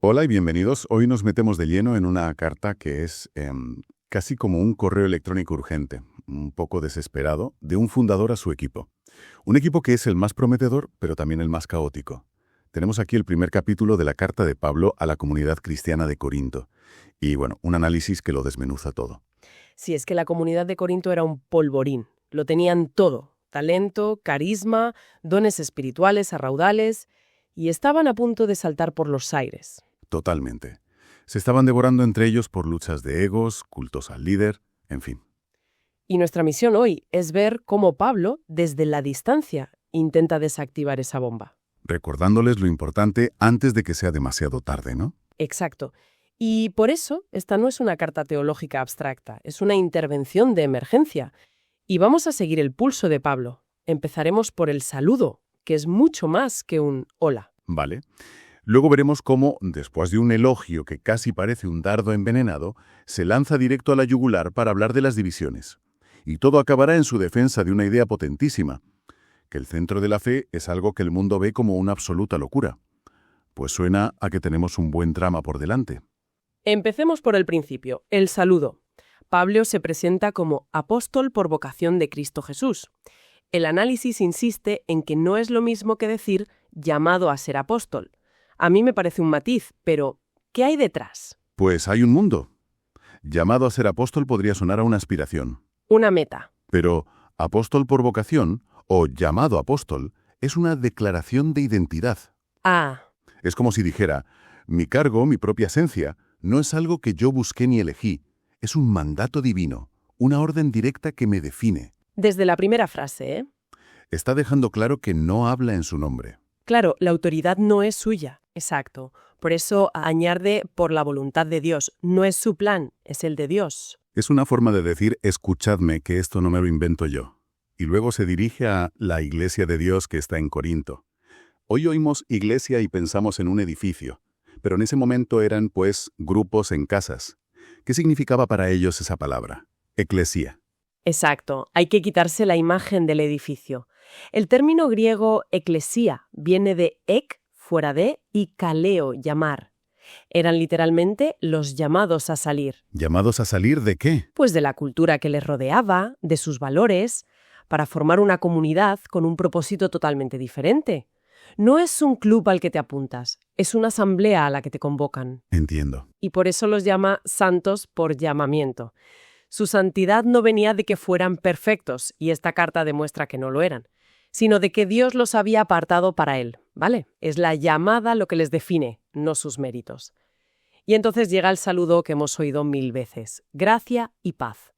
Hola y bienvenidos. Hoy nos metemos de lleno en una carta que es casi como un correo electrónico urgente, un poco desesperado, de un fundador a su equipo. Un equipo que es el más prometedor, pero también el más caótico. Tenemos aquí el primer capítulo de la carta de Pablo a la comunidad cristiana de Corinto. Y bueno, un análisis que lo desmenuza todo. Si es que la comunidad de Corinto era un polvorín, lo tenían todo, talento, carisma, dones espirituales a raudales, y estaban a punto de saltar por los aires. Totalmente. Se estaban devorando entre ellos por luchas de egos, cultos al líder, en fin. Y nuestra misión hoy es ver cómo Pablo, desde la distancia, intenta desactivar esa bomba. Recordándoles lo importante antes de que sea demasiado tarde, ¿no? Exacto. Y por eso, esta no es una carta teológica abstracta, es una intervención de emergencia. Y vamos a seguir el pulso de Pablo. Empezaremos por el saludo, que es mucho más que un hola. Vale. Luego veremos cómo, después de un elogio que casi parece un dardo envenenado, se lanza directo a la yugular para hablar de las divisiones. Y todo acabará en su defensa de una idea potentísima, que el centro de la fe es algo que el mundo ve como una absoluta locura. Pues suena a que tenemos un buen trama por delante. Empecemos por el principio, el saludo. Pablo se presenta como apóstol por vocación de Cristo Jesús. El análisis insiste en que no es lo mismo que decir llamado a ser apóstol. A mí me parece un matiz, pero ¿qué hay detrás? Pues hay un mundo. Llamado a ser apóstol podría sonar a una aspiración. Una meta. Pero apóstol por vocación, o llamado apóstol, es una declaración de identidad. Ah, Es como si dijera, mi cargo, mi propia esencia, no es algo que yo busqué ni elegí, es un mandato divino, una orden directa que me define. desde la primera frase, ¿eh? Está dejando claro que no habla en su nombre. Claro, la autoridad no es suya. Exacto. Por eso añade por la voluntad de Dios. No es su plan, es el de Dios. Es una forma de decir, escuchadme, que esto no me lo invento yo. Y luego se dirige a la iglesia de Dios que está en Corinto. Hoy oímos iglesia y pensamos en un edificio, pero en ese momento eran, pues, grupos en casas. ¿Qué significaba para ellos esa palabra? Eclesia. Exacto. Hay que quitarse la imagen del edificio. El término griego eclesia viene de ek, fuera de, y kaleo, llamar. Eran literalmente los llamados a salir. ¿Llamados a salir de qué? Pues de la cultura que les rodeaba, de sus valores, para formar una comunidad con un propósito totalmente diferente. No es un club al que te apuntas, es una asamblea a la que te convocan. Entiendo. Y por eso los llama santos por llamamiento. Su santidad no venía de que fueran perfectos, y esta carta demuestra que no lo eran, sino de que Dios los había apartado para Él, ¿vale? Es la llamada lo que les define, no sus méritos. Y entonces llega el saludo que hemos oído 1000 veces, gracia y paz,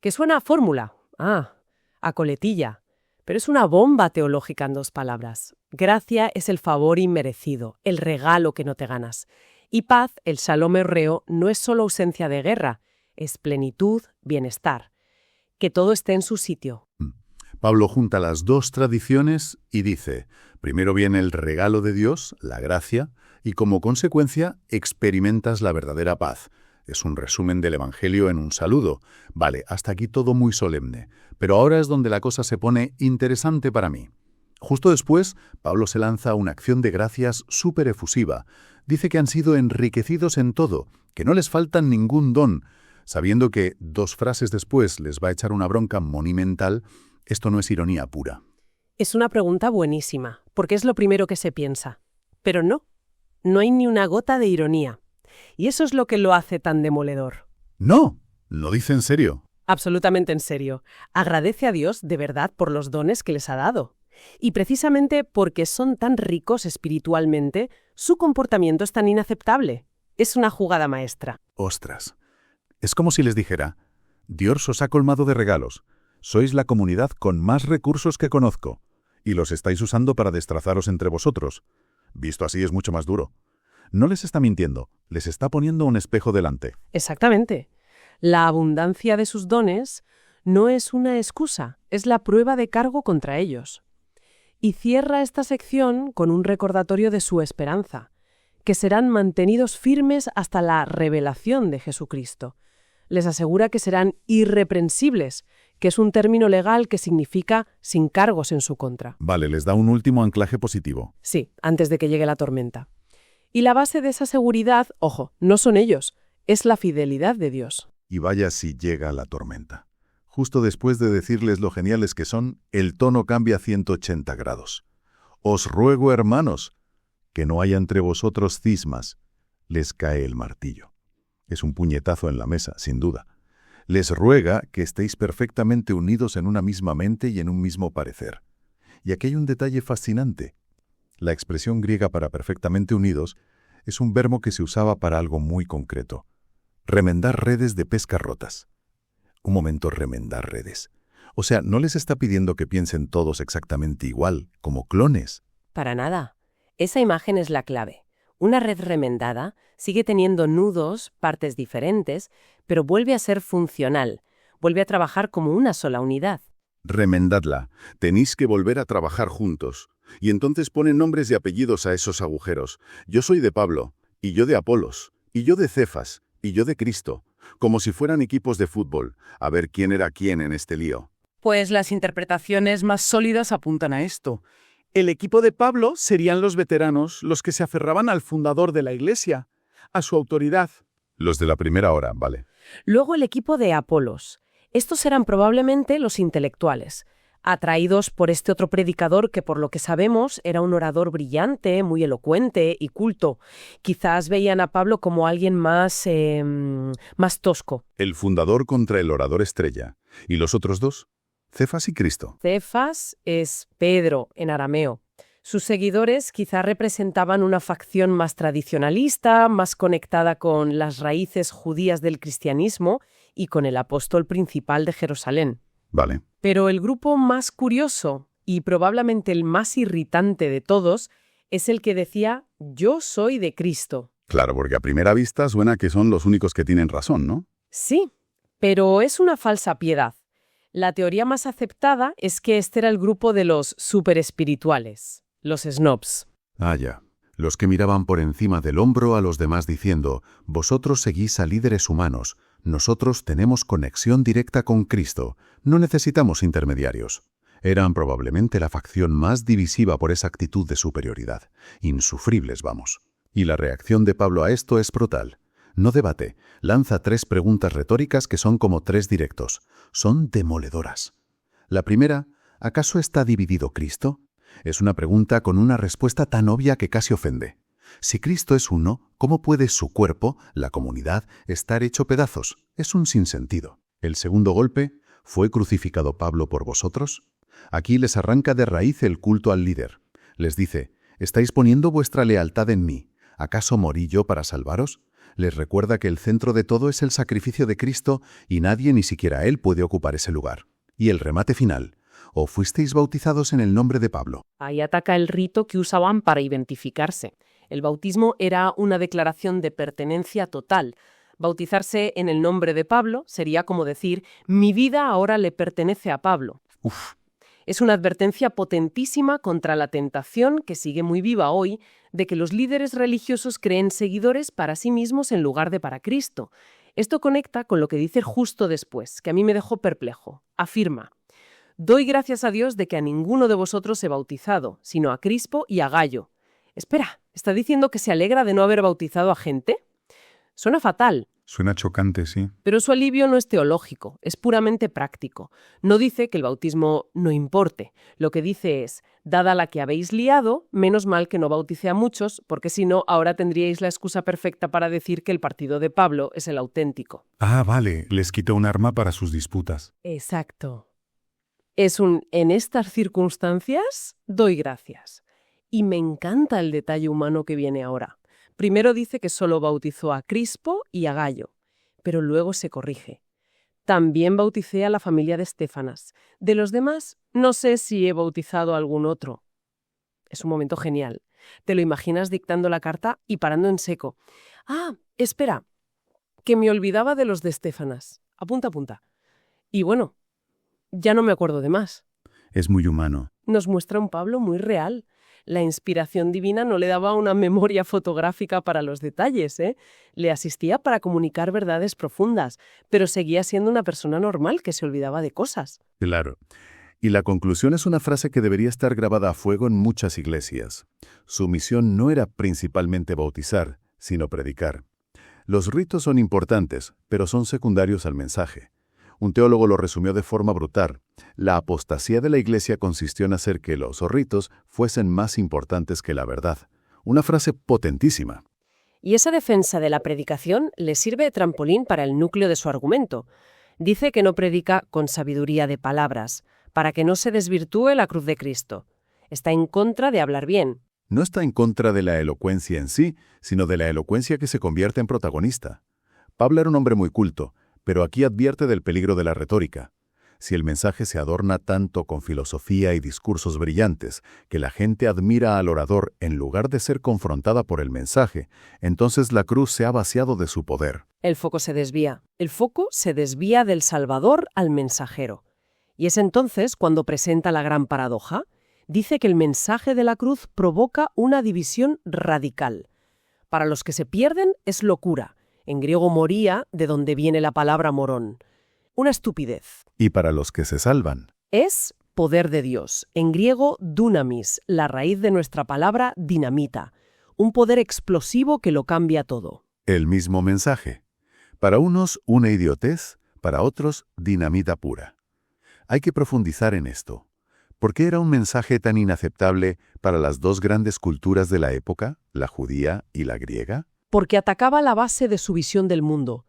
que suena a fórmula, a coletilla, pero es una bomba teológica en 2 palabras. Gracia es el favor inmerecido, el regalo que no te ganas. Y paz, el shalom herreo, no es solo ausencia de guerra, es plenitud, bienestar. Que todo esté en su sitio. Pablo junta las dos tradiciones y dice, primero viene el regalo de Dios, la gracia, y como consecuencia experimentas la verdadera paz. Es un resumen del Evangelio en un saludo. Vale, hasta aquí todo muy solemne, pero ahora es donde la cosa se pone interesante para mí. Justo después, Pablo se lanza a una acción de gracias súper efusiva. Dice que han sido enriquecidos en todo, que no les falta ningún don. Sabiendo que 2 frases después les va a echar una bronca monumental, esto no es ironía pura. Es una pregunta buenísima, porque es lo primero que se piensa. Pero no hay ni una gota de ironía. Y eso es lo que lo hace tan demoledor. ¡No! ¿Lo dice en serio? Absolutamente en serio. Agradece a Dios de verdad por los dones que les ha dado. Y precisamente porque son tan ricos espiritualmente, su comportamiento es tan inaceptable. Es una jugada maestra. ¡Ostras! Es como si les dijera, Dios os ha colmado de regalos. Sois la comunidad con más recursos que conozco, y los estáis usando para destrazaros entre vosotros. Visto así es mucho más duro. No les está mintiendo, les está poniendo un espejo delante. Exactamente. La abundancia de sus dones no es una excusa, es la prueba de cargo contra ellos. Y cierra esta sección con un recordatorio de su esperanza, que serán mantenidos firmes hasta la revelación de Jesucristo. Les asegura que serán irreprensibles, que es un término legal que significa sin cargos en su contra. Vale, les da un último anclaje positivo. Sí, antes de que llegue la tormenta. Y la base de esa seguridad, ojo, no son ellos, es la fidelidad de Dios. Y vaya si llega la tormenta. Justo después de decirles lo geniales que son, el tono cambia a 180 grados. Os ruego, hermanos, que no haya entre vosotros cismas. Les cae el martillo. Es un puñetazo en la mesa, sin duda. Les ruega que estéis perfectamente unidos en una misma mente y en un mismo parecer. Y aquí hay un detalle fascinante. La expresión griega para perfectamente unidos es un verbo que se usaba para algo muy concreto. Remendar redes de pesca rotas. Un momento, remendar redes. O sea, no les está pidiendo que piensen todos exactamente igual, como clones. Para nada. Esa imagen es la clave. Una red remendada sigue teniendo nudos, partes diferentes, pero vuelve a ser funcional, vuelve a trabajar como una sola unidad. Remendadla. Tenéis que volver a trabajar juntos. Y entonces ponen nombres y apellidos a esos agujeros. Yo soy de Pablo, y yo de Apolos, y yo de Cefas, y yo de Cristo. Como si fueran equipos de fútbol, a ver quién era quién en este lío. Pues las interpretaciones más sólidas apuntan a esto. El equipo de Pablo serían los veteranos, los que se aferraban al fundador de la Iglesia, a su autoridad. Los de la primera hora, vale. Luego el equipo de Apolos. Estos eran probablemente los intelectuales, atraídos por este otro predicador que, por lo que sabemos, era un orador brillante, muy elocuente y culto. Quizás veían a Pablo como alguien más tosco. El fundador contra el orador estrella. ¿Y los otros dos? Cefas y Cristo. Cefas es Pedro en arameo. Sus seguidores quizá representaban una facción más tradicionalista, más conectada con las raíces judías del cristianismo y con el apóstol principal de Jerusalén. Vale. Pero el grupo más curioso y probablemente el más irritante de todos es el que decía «Yo soy de Cristo». Claro, porque a primera vista suena que son los únicos que tienen razón, ¿no? Sí, pero es una falsa piedad. La teoría más aceptada es que este era el grupo de los superespirituales, los snobs. Ah, ya. Los que miraban por encima del hombro a los demás diciendo, vosotros seguís a líderes humanos, nosotros tenemos conexión directa con Cristo, no necesitamos intermediarios. Eran probablemente la facción más divisiva por esa actitud de superioridad. Insufribles, vamos. Y la reacción de Pablo a esto es brutal. No debate, lanza 3 preguntas retóricas que son como 3 directos. Son demoledoras. La primera, ¿acaso está dividido Cristo? Es una pregunta con una respuesta tan obvia que casi ofende. Si Cristo es uno, ¿cómo puede su cuerpo, la comunidad, estar hecho pedazos? Es un sinsentido. El segundo golpe, ¿fue crucificado Pablo por vosotros? Aquí les arranca de raíz el culto al líder. Les dice, ¿estáis poniendo vuestra lealtad en mí? ¿Acaso morí yo para salvaros? Les recuerda que el centro de todo es el sacrificio de Cristo y nadie, ni siquiera Él, puede ocupar ese lugar. Y el remate final, ¿o fuisteis bautizados en el nombre de Pablo? Ahí ataca el rito que usaban para identificarse. El bautismo era una declaración de pertenencia total. Bautizarse en el nombre de Pablo sería como decir, mi vida ahora le pertenece a Pablo. Uf. Es una advertencia potentísima contra la tentación, que sigue muy viva hoy, de que los líderes religiosos creen seguidores para sí mismos en lugar de para Cristo. Esto conecta con lo que dice justo después, que a mí me dejó perplejo. Afirma, doy gracias a Dios de que a ninguno de vosotros he bautizado, sino a Crispo y a Gayo. Espera, ¿está diciendo que se alegra de no haber bautizado a gente? Suena fatal. Suena chocante, sí. Pero su alivio no es teológico, es puramente práctico. No dice que el bautismo no importe. Lo que dice es, dada la que habéis liado, menos mal que no bauticé a muchos, porque si no, ahora tendríais la excusa perfecta para decir que el partido de Pablo es el auténtico. Ah, vale, les quitó un arma para sus disputas. Exacto. Es en estas circunstancias, doy gracias. Y me encanta el detalle humano que viene ahora. Primero dice que solo bautizó a Crispo y a Gayo, pero luego se corrige. También bauticé a la familia de Estéfanas. De los demás, no sé si he bautizado a algún otro. Es un momento genial. Te lo imaginas dictando la carta y parando en seco. Ah, espera, que me olvidaba de los de Estéfanas. Apunta, apunta. Y bueno, ya no me acuerdo de más. Es muy humano. Nos muestra un Pablo muy real. La inspiración divina no le daba una memoria fotográfica para los detalles, ¿eh? Le asistía para comunicar verdades profundas, pero seguía siendo una persona normal que se olvidaba de cosas. Claro. Y la conclusión es una frase que debería estar grabada a fuego en muchas iglesias. Su misión no era principalmente bautizar, sino predicar. Los ritos son importantes, pero son secundarios al mensaje. Un teólogo lo resumió de forma brutal. La apostasía de la iglesia consistió en hacer que los ritos fuesen más importantes que la verdad. Una frase potentísima. Y esa defensa de la predicación le sirve de trampolín para el núcleo de su argumento. Dice que no predica con sabiduría de palabras, para que no se desvirtúe la cruz de Cristo. Está en contra de hablar bien. No está en contra de la elocuencia en sí, sino de la elocuencia que se convierte en protagonista. Pablo era un hombre muy culto, pero aquí advierte del peligro de la retórica. Si el mensaje se adorna tanto con filosofía y discursos brillantes que la gente admira al orador en lugar de ser confrontada por el mensaje, entonces la cruz se ha vaciado de su poder. El foco se desvía. El foco se desvía del Salvador al mensajero. Y es entonces cuando presenta la gran paradoja. Dice que el mensaje de la cruz provoca una división radical. Para los que se pierden es locura. En griego moría, de donde viene la palabra morón. Una estupidez. Y para los que se salvan. Es poder de Dios. En griego dunamis, la raíz de nuestra palabra dinamita. Un poder explosivo que lo cambia todo. El mismo mensaje. Para unos, una idiotez, para otros, dinamita pura. Hay que profundizar en esto. ¿Por qué era un mensaje tan inaceptable para las dos grandes culturas de la época, la judía y la griega? Porque atacaba la base de su visión del mundo.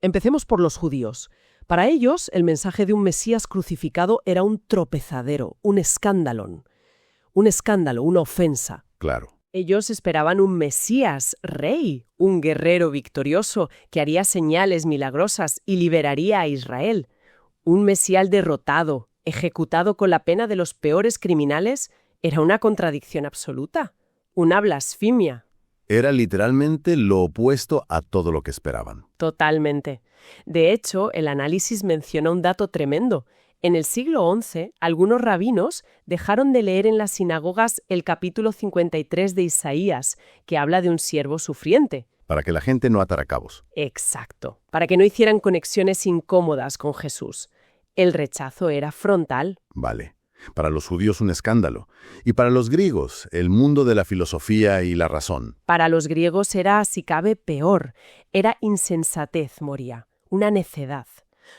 Empecemos por los judíos. Para ellos, el mensaje de un Mesías crucificado era un tropezadero, un escándalo, una ofensa. Claro. Ellos esperaban un Mesías rey, un guerrero victorioso que haría señales milagrosas y liberaría a Israel. Un Mesías derrotado, ejecutado con la pena de los peores criminales, era una contradicción absoluta, una blasfemia. Era literalmente lo opuesto a todo lo que esperaban. Totalmente. De hecho, el análisis menciona un dato tremendo. En el siglo XI, algunos rabinos dejaron de leer en las sinagogas el capítulo 53 de Isaías, que habla de un siervo sufriente. Para que la gente no atara cabos. Exacto. Para que no hicieran conexiones incómodas con Jesús. El rechazo era frontal. Vale. Para los judíos un escándalo. Y para los griegos, el mundo de la filosofía y la razón. Para los griegos era, si cabe, peor. Era insensatez, Moria. Una necedad.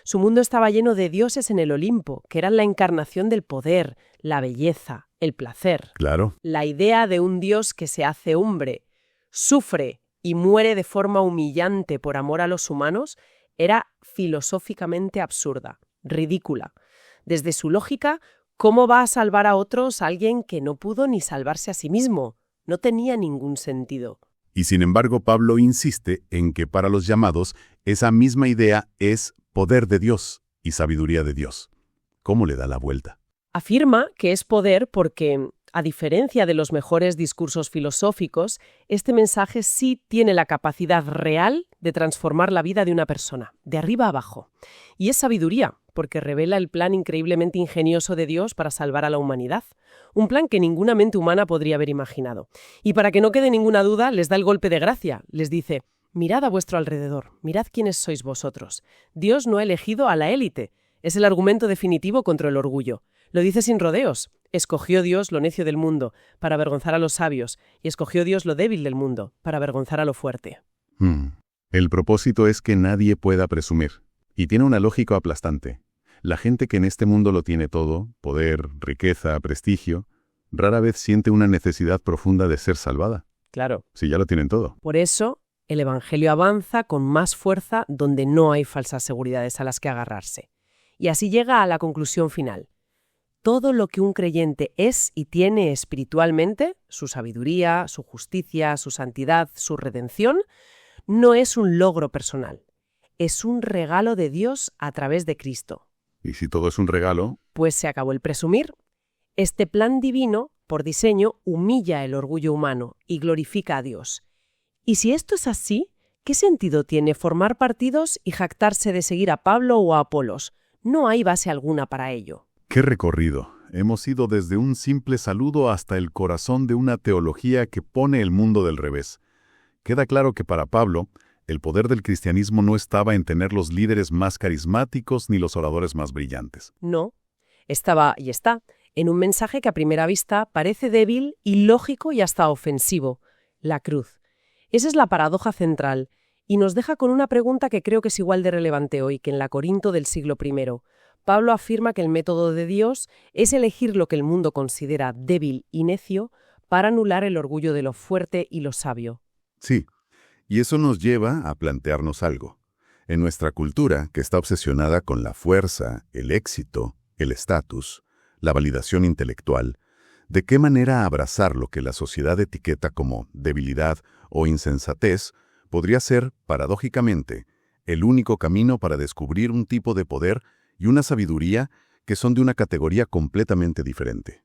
Su mundo estaba lleno de dioses en el Olimpo, que eran la encarnación del poder, la belleza, el placer. Claro. La idea de un Dios que se hace hombre, sufre y muere de forma humillante por amor a los humanos, era filosóficamente absurda, ridícula. Desde su lógica, ¿cómo va a salvar a otros alguien que no pudo ni salvarse a sí mismo? No tenía ningún sentido. Y sin embargo, Pablo insiste en que para los llamados, esa misma idea es poder de Dios y sabiduría de Dios. ¿Cómo le da la vuelta? Afirma que es poder porque, a diferencia de los mejores discursos filosóficos, este mensaje sí tiene la capacidad real de transformar la vida de una persona, de arriba a abajo. Y es sabiduría, porque revela el plan increíblemente ingenioso de Dios para salvar a la humanidad. Un plan que ninguna mente humana podría haber imaginado. Y para que no quede ninguna duda, les da el golpe de gracia. Les dice: mirad a vuestro alrededor, mirad quiénes sois vosotros. Dios no ha elegido a la élite. Es el argumento definitivo contra el orgullo. Lo dice sin rodeos. Escogió Dios lo necio del mundo para avergonzar a los sabios, y escogió Dios lo débil del mundo para avergonzar a lo fuerte. El propósito es que nadie pueda presumir. Y tiene una lógica aplastante. La gente que en este mundo lo tiene todo, poder, riqueza, prestigio, rara vez siente una necesidad profunda de ser salvada. Claro. Si ya lo tienen todo. Por eso, el Evangelio avanza con más fuerza donde no hay falsas seguridades a las que agarrarse. Y así llega a la conclusión final. Todo lo que un creyente es y tiene espiritualmente, su sabiduría, su justicia, su santidad, su redención, no es un logro personal. Es un regalo de Dios a través de Cristo. Y si todo es un regalo, pues se acabó el presumir. Este plan divino, por diseño, humilla el orgullo humano y glorifica a Dios. Y si esto es así, ¿qué sentido tiene formar partidos y jactarse de seguir a Pablo o a Apolos? No hay base alguna para ello. ¡qué recorrido! Hemos ido desde un simple saludo hasta el corazón de una teología que pone el mundo del revés. Queda claro que para Pablo, el poder del cristianismo no estaba en tener los líderes más carismáticos ni los oradores más brillantes. No. Estaba y está en un mensaje que a primera vista parece débil, ilógico y hasta ofensivo: la cruz. Esa es la paradoja central, y nos deja con una pregunta que creo que es igual de relevante hoy que en la Corinto del siglo I. Pablo afirma que el método de Dios es elegir lo que el mundo considera débil y necio para anular el orgullo de lo fuerte y lo sabio. Sí, y eso nos lleva a plantearnos algo. En nuestra cultura, que está obsesionada con la fuerza, el éxito, el estatus, la validación intelectual, ¿de qué manera abrazar lo que la sociedad etiqueta como debilidad o insensatez podría ser, paradójicamente, el único camino para descubrir un tipo de poder y una sabiduría que son de una categoría completamente diferente?